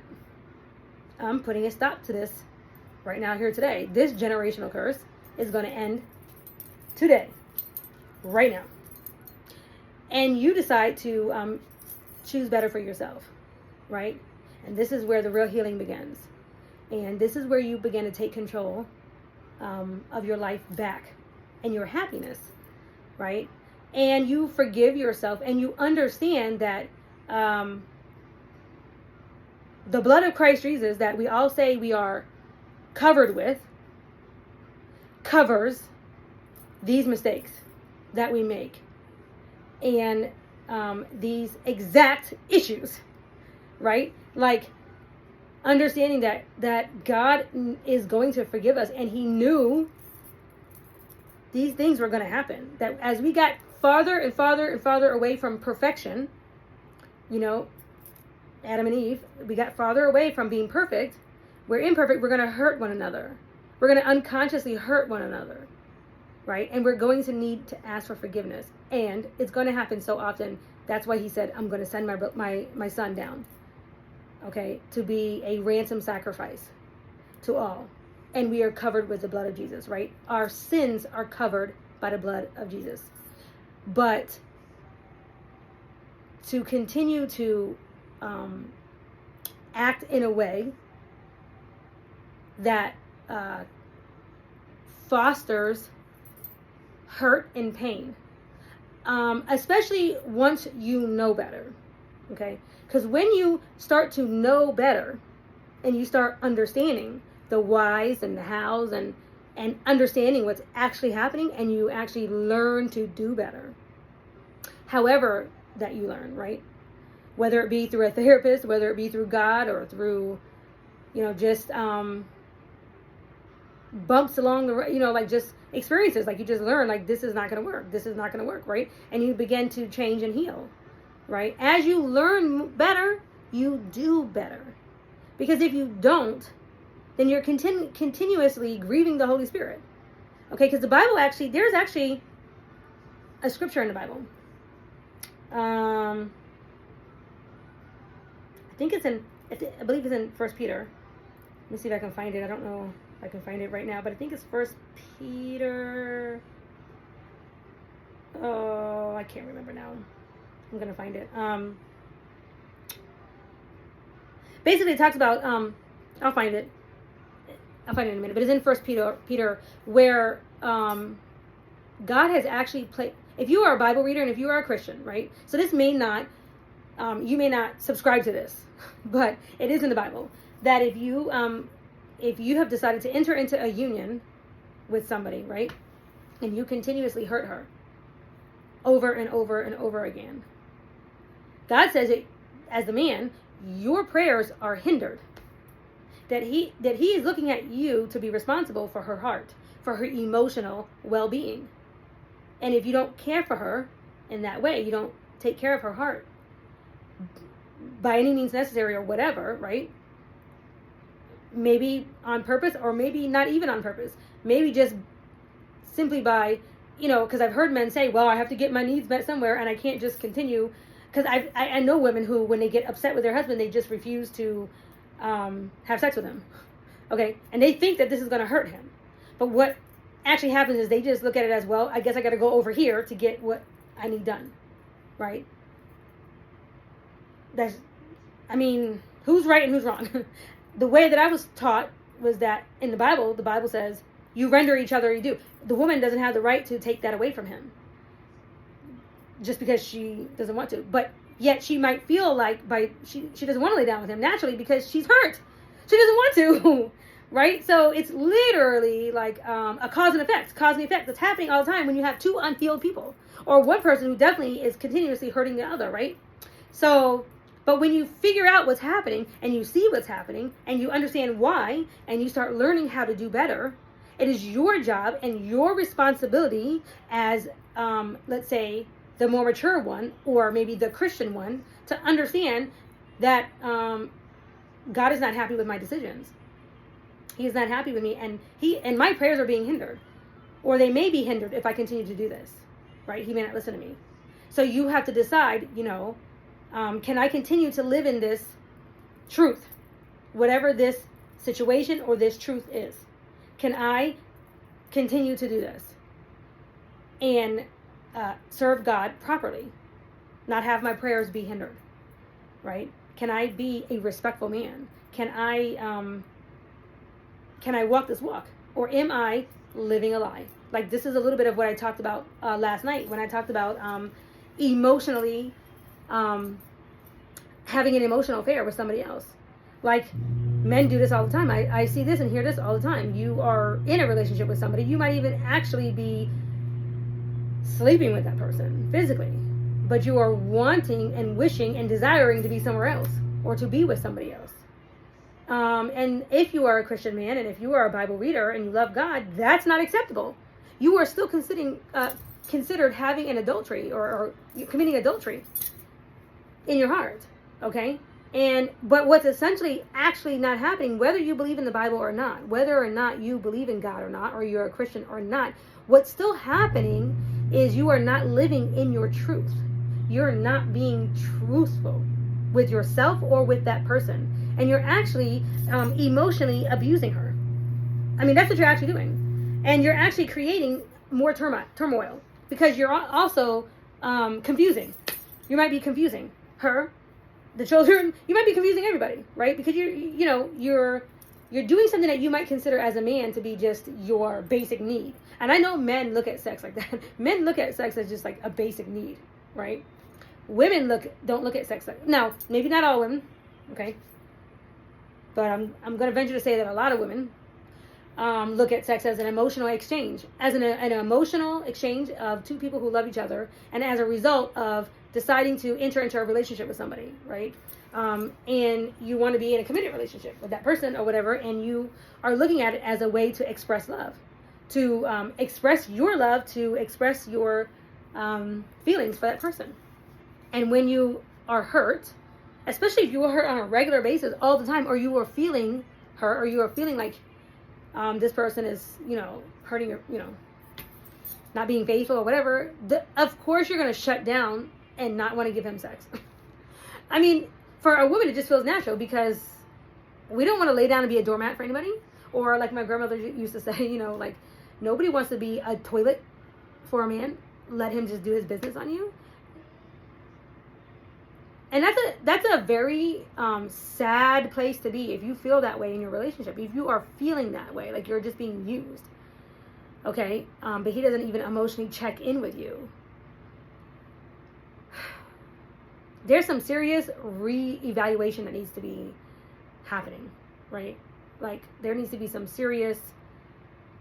I'm putting a stop to this right now, here today. This generational curse is going to end today, right now. And you decide to choose better for yourself, right? And this is where the real healing begins. And this is where you begin to take control of your life back and your happiness, right? And you forgive yourself and you understand that the blood of Christ Jesus that we all say we are covered with covers these mistakes that we make and these exact issues, right? Like understanding that God is going to forgive us, and he knew these things were going to happen. That as we got farther and farther and farther away from perfection, Adam and Eve, we got farther away from being perfect. We're imperfect. We're going to hurt one another. We're going to unconsciously hurt one another, right? And we're going to need to ask for forgiveness. And it's going to happen so often. That's why he said, I'm going to send my son down, okay, to be a ransom sacrifice to all. And we are covered with the blood of Jesus, right? Our sins are covered by the blood of Jesus. But to continue to act in a way that fosters hurt and pain, especially once you know better, okay? Because when you start to know better and you start understanding the whys and the hows and understanding what's actually happening, and you actually learn to do better, however that you learn, right? Whether it be through a therapist, whether it be through God, or through, just bumps along the, like just experiences, like you just learn, like this is not going to work. This is not going to work, right? And you begin to change and heal, right? As you learn better, you do better. Because if you don't, then you're continuously grieving the Holy Spirit. Okay, because the Bible there's actually a scripture in the Bible. I believe it's in 1 Peter. Let me see if I can find it. I don't know if I can find it right now, but I think it's 1 Peter. Oh, I can't remember now. I'm going to find it. Basically, it talks about, I'll find it in a minute, but it's in 1 Peter where God has actually played. If you are a Bible reader and if you are a Christian, right? So this may not, you may not subscribe to this, but it is in the Bible that if you have decided to enter into a union with somebody, right, and you continuously hurt her over and over and over again, God says it as the man, your prayers are hindered. That he is looking at you to be responsible for her heart, for her emotional well-being. And if you don't care for her in that way, you don't take care of her heart by any means necessary or whatever, right? Maybe on purpose or maybe not even on purpose. Maybe just simply by, because I've heard men say, well, I have to get my needs met somewhere and I can't just continue. Because I know women who, when they get upset with their husband, they just refuse to have sex with him. Okay? And they think that this is going to hurt him. But what actually happens is they just look at it as, well, I guess I got to go over here to get what I need done. Right? Who's right and who's wrong? The way that I was taught was that in the Bible says, you render each other you do. The woman doesn't have the right to take that away from him. Just because she doesn't want to. But yet she might feel like she doesn't want to lay down with him naturally because she's hurt. She doesn't want to. Right? So it's literally like a cause and effect that's happening all the time when you have two unhealed people. Or one person who definitely is continuously hurting the other, right? So, but when you figure out what's happening and you see what's happening and you understand why and you start learning how to do better, it is your job and your responsibility as, let's say, the more mature one, or maybe the Christian one, to understand that God is not happy with my decisions. He is not happy with me, and my prayers are being hindered, or they may be hindered if I continue to do this. Right? He may not listen to me. So you have to decide. Can I continue to live in this truth, whatever this situation or this truth is? Can I continue to do this and serve God properly, not have my prayers be hindered, right? Can I be a respectful man? Can I walk this walk, or am I living a lie? Like, this is a little bit of what I talked about last night when I talked about emotionally having an emotional affair with somebody else. Like, men do this all the time. I see this and hear this all the time. You are in a relationship with somebody. You might even actually be sleeping with that person physically, but you are wanting and wishing and desiring to be somewhere else or to be with somebody else. And if you are a Christian man and if you are a Bible reader and you love God, that's not acceptable. You are still considered having an adultery or committing adultery in your heart. Okay? But what's essentially actually not happening, whether you believe in the Bible or not, whether or not you believe in God or not, or you're a Christian or not, what's still happening is you are not living in your truth. You're not being truthful with yourself or with that person. And you're actually emotionally abusing her. That's what you're actually doing. And you're actually creating more turmoil because you're also confusing. You might be confusing her, the children. You might be confusing everybody, right? Because you're you're doing something that you might consider as a man to be just your basic need. And I know men look at sex like that. Men look at sex as just like a basic need, right? Women don't look at sex like, now, maybe not all women, okay? But I'm going to venture to say that a lot of women look at sex as an emotional exchange, as an emotional exchange of two people who love each other, and as a result of deciding to enter into a relationship with somebody, right? And you want to be in a committed relationship with that person or whatever, and you are looking at it as a way to express love, to express your love, to express your feelings for that person. And when you are hurt, especially if you are hurt on a regular basis all the time, or you are feeling hurt, or you are feeling like this person is, hurting your, not being faithful or whatever, of course you're going to shut down and not want to give him sex. I mean, for a woman, it just feels natural because we don't want to lay down and be a doormat for anybody. Or like my grandmother used to say, like nobody wants to be a toilet for a man. Let him just do his business on you. And that's a very sad place to be if you feel that way in your relationship. If you are feeling that way, like you're just being used, okay? But he doesn't even emotionally check in with you. There's some serious re-evaluation that needs to be happening, right? Like there needs to be some serious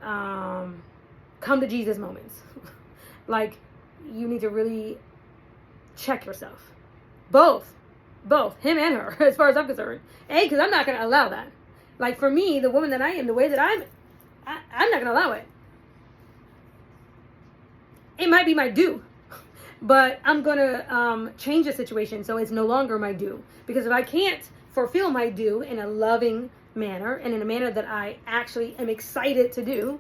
come to Jesus moments. Like you need to really check yourself. Both, him and her, as far as I'm concerned. Because I'm not going to allow that. Like for me, the woman that I am, the way that I'm not going to allow it. It might be my due, but I'm going to change the situation so it's no longer my due. Because if I can't fulfill my due in a loving manner and in a manner that I actually am excited to do,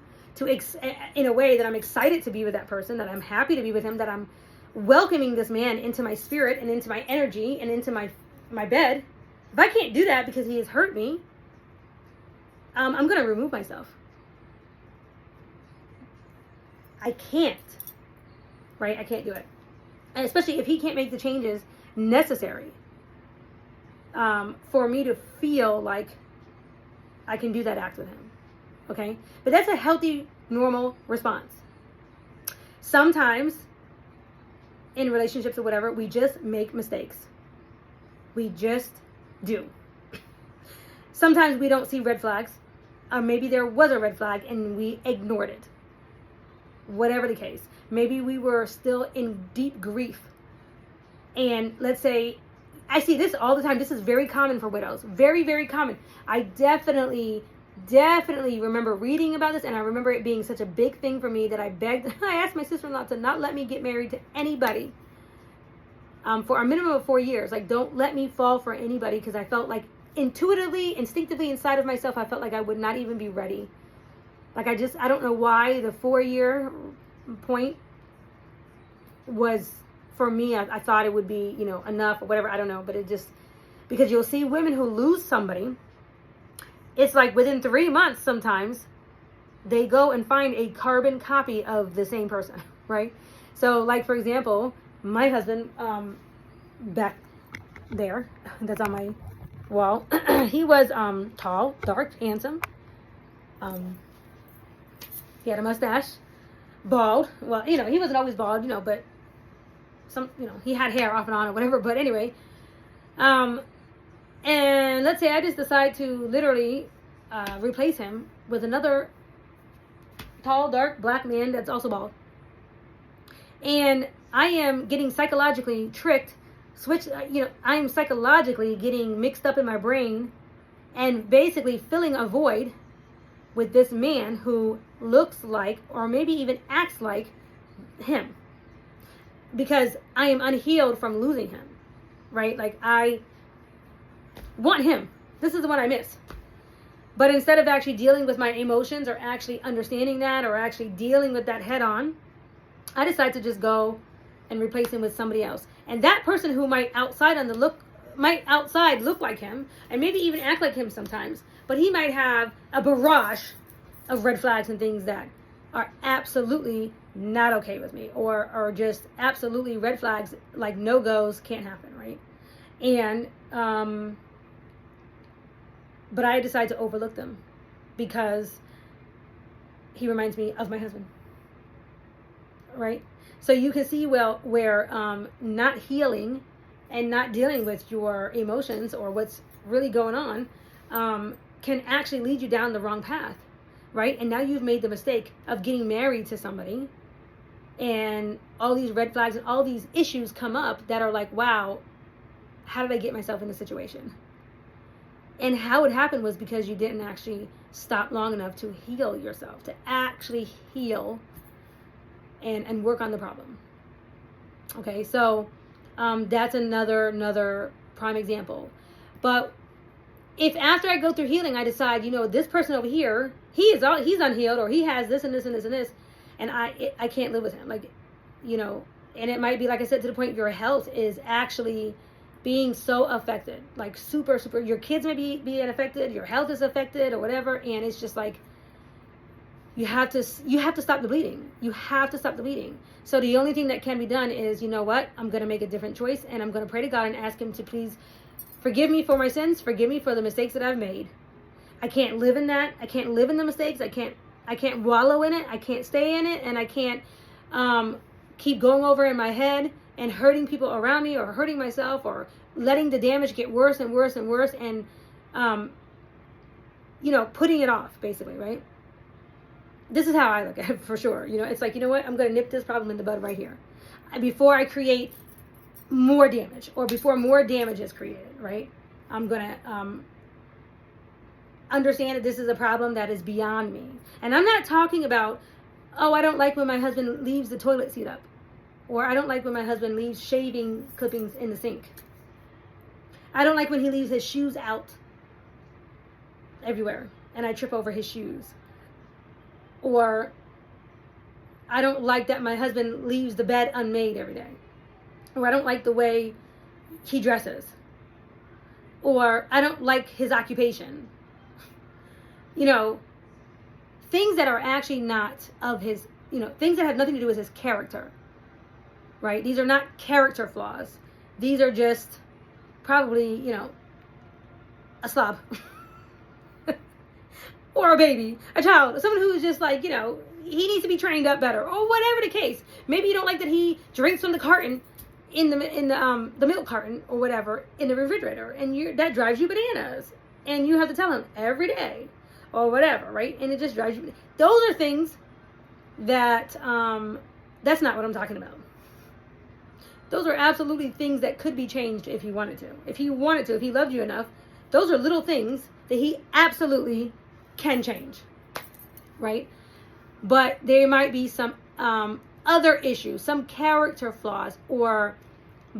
in a way that I'm excited to be with that person, that I'm happy to be with him, that I'm welcoming this man into my spirit and into my energy and into my bed, if I can't do that because he has hurt me, I'm going to remove myself. I can't, right? I can't do it. And especially if he can't make the changes necessary for me to feel like I can do that act with him, okay? But that's a healthy, normal response. Sometimes in relationships or whatever, we just make mistakes. We just do. Sometimes we don't see red flags, or maybe there was a red flag and we ignored it. Whatever the case. Maybe we were still in deep grief. And let's say, I see this all the time. This is very common for widows. Very, very common. I definitely remember reading about this, and I remember it being such a big thing for me that I asked my sister-in-law to not let me get married to anybody for a minimum of 4 years. Like, don't let me fall for anybody, because I felt like intuitively, instinctively inside of myself, I felt like I would not even be ready. Like, I don't know why the 4-year point was, for me, I thought it would be, enough or whatever. I don't know, but it just, because you'll see women who lose somebody, it's like within 3 months sometimes, they go and find a carbon copy of the same person, right? So, like, for example, my husband, back there, that's on my wall, he was tall, dark, handsome. He had a mustache, bald. Well, he wasn't always bald, but he had hair off and on or whatever. But anyway, and let's say I just decide to literally replace him with another tall, dark, black man that's also bald. And I am getting psychologically tricked, I'm psychologically getting mixed up in my brain and basically filling a void with this man who looks like, or maybe even acts like, him. Because I am unhealed from losing him, right? Like, I want him. This is the one I miss. But instead of actually dealing with my emotions or actually understanding that or actually dealing with that head on, I decide to just go and replace him with somebody else. And that person who might outside look like him and maybe even act like him sometimes, but he might have a barrage of red flags and things that are absolutely not okay with me, or just absolutely red flags, like no-goes, can't happen, right? And but I decide to overlook them because he reminds me of my husband, right? So you can see, well, where not healing and not dealing with your emotions or what's really going on can actually lead you down the wrong path, right? And now you've made the mistake of getting married to somebody, and all these red flags and all these issues come up that are like, wow, how did I get myself in this situation? And how it happened was because you didn't actually stop long enough to heal yourself, to actually heal and work on the problem. Okay, so that's another prime example. But if after I go through healing, I decide, this person over here, he's unhealed, or he has this and this and this and this, and I can't live with him, and it might be, like I said, to the point your health is actually being so affected, like super, your kids may be being affected, your health is affected or whatever, and it's just like, you have to stop the bleeding. You have to stop the bleeding. So the only thing that can be done is, you know what, I'm going to make a different choice, and I'm going to pray to God and ask him to please forgive me for my sins, forgive me for the mistakes that I've made. I can't live in that. I can't live in the mistakes. I can't wallow in it. I can't stay in it, and I can't keep going over in my head and hurting people around me or hurting myself or letting the damage get worse and worse and worse and, putting it off, basically, right? This is how I look at it, for sure. It's like, you know what? I'm going to nip this problem in the bud right here before I create more damage, or before more damage is created, right? I'm going to understand that this is a problem that is beyond me. And I'm not talking about, I don't like when my husband leaves the toilet seat up, or I don't like when my husband leaves shaving clippings in the sink. I don't like when he leaves his shoes out everywhere and I trip over his shoes. Or I don't like that my husband leaves the bed unmade every day. Or I don't like the way he dresses. Or I don't like his occupation. Things that are actually not of his, things that have nothing to do with his character, right? These are not character flaws. These are just probably, a slob. Or a baby, a child, someone who's just like, he needs to be trained up better, or whatever the case. Maybe you don't like that he drinks from the carton in the milk carton or whatever in the refrigerator, and that drives you bananas, and you have to tell him every day or whatever, right? And it just drives you. Those are things that that's not what I'm talking about. Those are absolutely things that could be changed if he wanted to. If he loved you enough, those are little things that he absolutely can change, right? But there might be some other issues, some character flaws or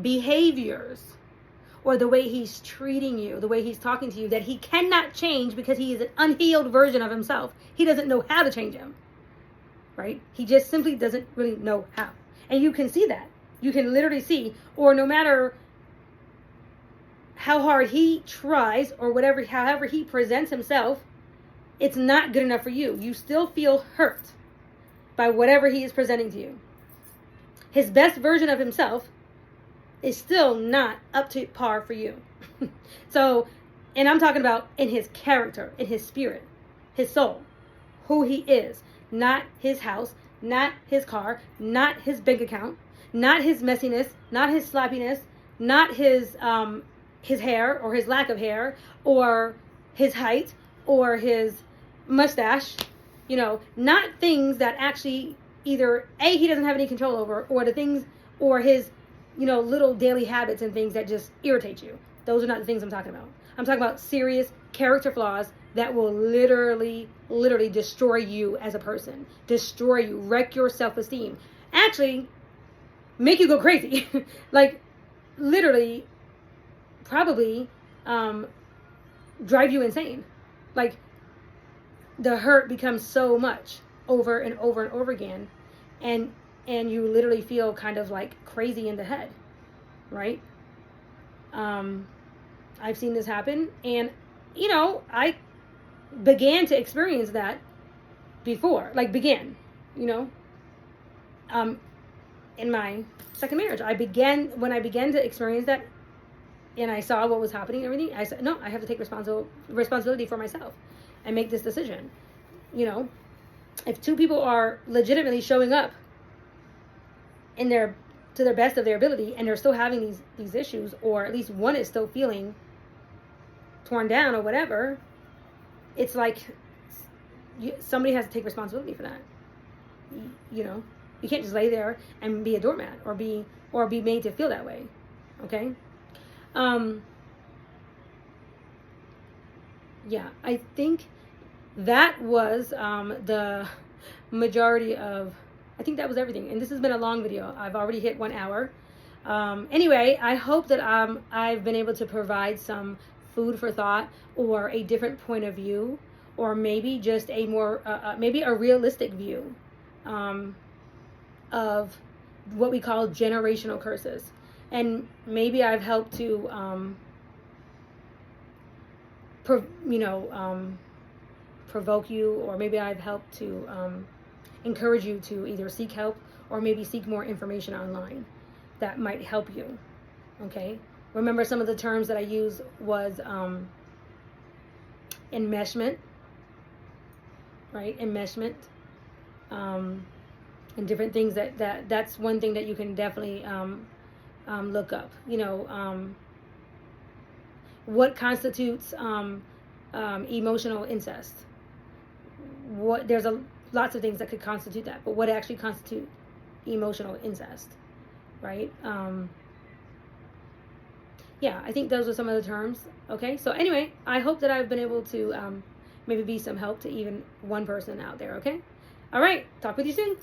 behaviors, or the way he's treating you, the way he's talking to you, that he cannot change because he is an unhealed version of himself. He doesn't know how to change him, right? He just simply doesn't really know how. And you can see that. You can literally see, or no matter how hard he tries or however he presents himself, it's not good enough for you. You still feel hurt by whatever he is presenting to you. His best version of himself is still not up to par for you. So, and I'm talking about in his character, in his spirit, his soul, who he is, not his house, not his car, not his bank account, not his messiness, not his sloppiness, not his hair or his lack of hair, or his height or his mustache, not things that actually either he doesn't have any control over, or the things, or his little daily habits and things that just irritate you. Those are not the things I'm talking about. I'm talking about serious character flaws that will literally destroy you as a person, destroy you, wreck your self-esteem, actually make you go crazy. Like literally probably drive you insane. Like the hurt becomes so much over and over and over again, and you literally feel kind of like crazy in the head, right? I've seen this happen, and I began to experience that before, in my second marriage. When I began to experience that, and I saw what was happening and everything, I said, no, I have to take responsibility for myself and make this decision. You know, if two people are legitimately showing up in to their best of their ability, and they're still having these issues, or at least one is still feeling torn down or whatever, it's like somebody has to take responsibility for that. You know, you can't just lay there and be a doormat or be made to feel that way. Okay. Yeah, I think that was the majority of, I think that was everything. And this has been a long video. I've already hit 1 hour. Anyway, I hope that I've been able to provide some food for thought, or a different point of view, or maybe just a more, maybe a realistic view of what we call generational curses. And maybe I've helped to, provoke you, or maybe I've helped to encourage you to either seek help or maybe seek more information online that might help you. Okay. Remember, some of the terms that I used was enmeshment, right? Enmeshment, and different things that's one thing that you can definitely look up. You know, what constitutes emotional incest? There's lots of things that could constitute that, but what actually constitute emotional incest, right? Yeah, I think those are some of the terms. Okay, so anyway, I hope that I've been able to maybe be some help to even one person out there. Okay, all right, talk with you soon.